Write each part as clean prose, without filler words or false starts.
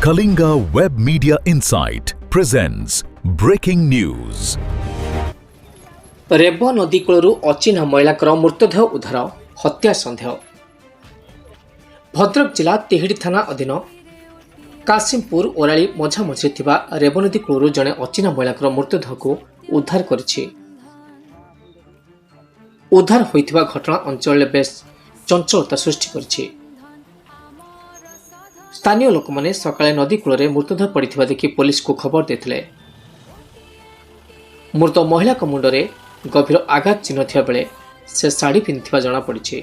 Kalinga Web Media Insight presents breaking news. रेब नदी कूलू अचिन्ह महिलाकर मृतदेह उद्धार हत्या सन्देह। भद्रक जिला तिहिडी थाना अधीन कासिमपुर ओराली मझामझी रेब नदी कूलू जड़े अचिन्ह महिलाकर मृतदेह को उद्धार करिछि। उद्धार होइथिबा घटना अंचल बेस चंचलता सृष्टि करिछि। स्थानीय लोक मैंने सकाळे नदी कूल मृतदेह पड़ा देखि पुलिस को खबर देथिले। मृत महिला मुंडरे गभीर आघात चिन्ह थिबा बेले से साड़ी पिंधिथिबा जणा पड़िछि।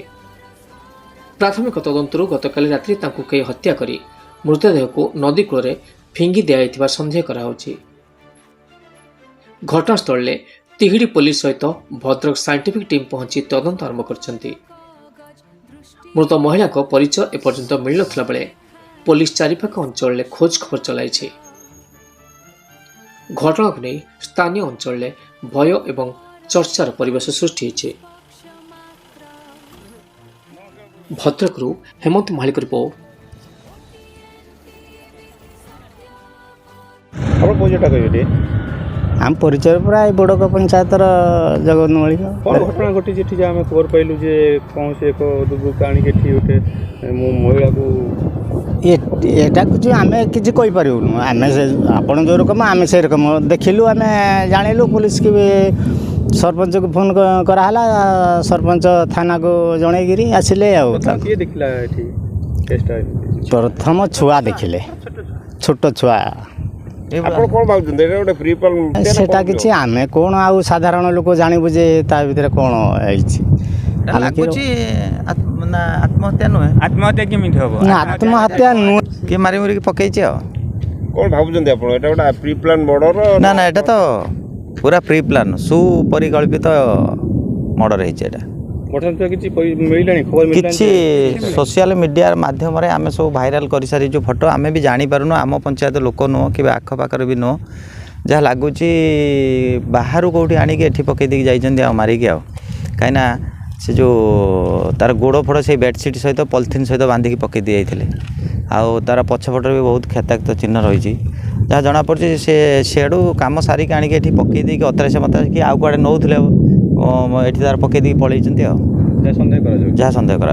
प्राथमिक तदंतरु गतकाली रात्रि तांकु केही हत्या करी मृतदेह को नदी कूल फिंगी दियाइथिबा संदेह कराहोछि। घटनास्थल में तिहिडी पुलिस सहित भद्रक साइंटिफिक टीम पहुंची तदंत आरंभ करछन्ति। मृत महिला को परिचय एपर्यंत मिल नथिला बेले पुलिस चारिपाख अंचल में खोज खबर चलाई। घटना को नहीं स्थानीय अंचल में भय एवं चर्चार परिवेश सृष्टि होइछि। भद्रकरू हेमंत महालिक रिपोर्ट। आम परिचय प्राय बड़क पंचायत जगत मलिक कौन घटना घटी जे आम खबर पाइलु जे कौन से एक दुर्बृत्त आनी के गोटे महिला को एटा कुछ आम किसी कहीपरूँ आम से आपड़ जो रकम आम से रकम देखिलु आम जानिलु पुलिस की सरपंच को फोन कराला सरपंच थाना को जनईगिरी आसिले। प्रथम छुआ देखिले छोट छुआ सेटा किछि आमे कोन आउ साधारण लोक जानबु जे ता भीतर कोन आइछि आत्महत्या नुहे आत्महत्या केमिति हबो ना आत्महत्या नु के मारी मुरी पकैछि आ कोन भाबुजंदी आपण एटा गोटा प्री प्लान मर्डर ना ना एटा तो पूरा प्री प्लान सुपरिकल्पित मर्डर हेछि। एटा वर्तमान तो किछि मिललानी खबर मिललानी किछि सोशल मीडिया माध्यम रे आमे सब वायरल करि सारी जो फोटो आमे भी जानि पारुनो आम पंचायत लोक नो कि आख पाकर भी नो जहा लागुची बाहर कोठी आनी के एठी पकै दी जाइछन्ती आ मारी के आ काइना से जो तार गोड़ फोड़ से बेडसीट सहित पॉलिथिन सहित बांधिकी पकई दी जाइए आउ तार पछपट भी बहुत क्षताक्त चिन्ह रही जहाँ जना पड़ी से सेडू कम सारिक आणिक ये पकई दी अतरेस मत कि आउ कड़े नौले ये तार पकई दी पलैं जहाँ सन्देह कर।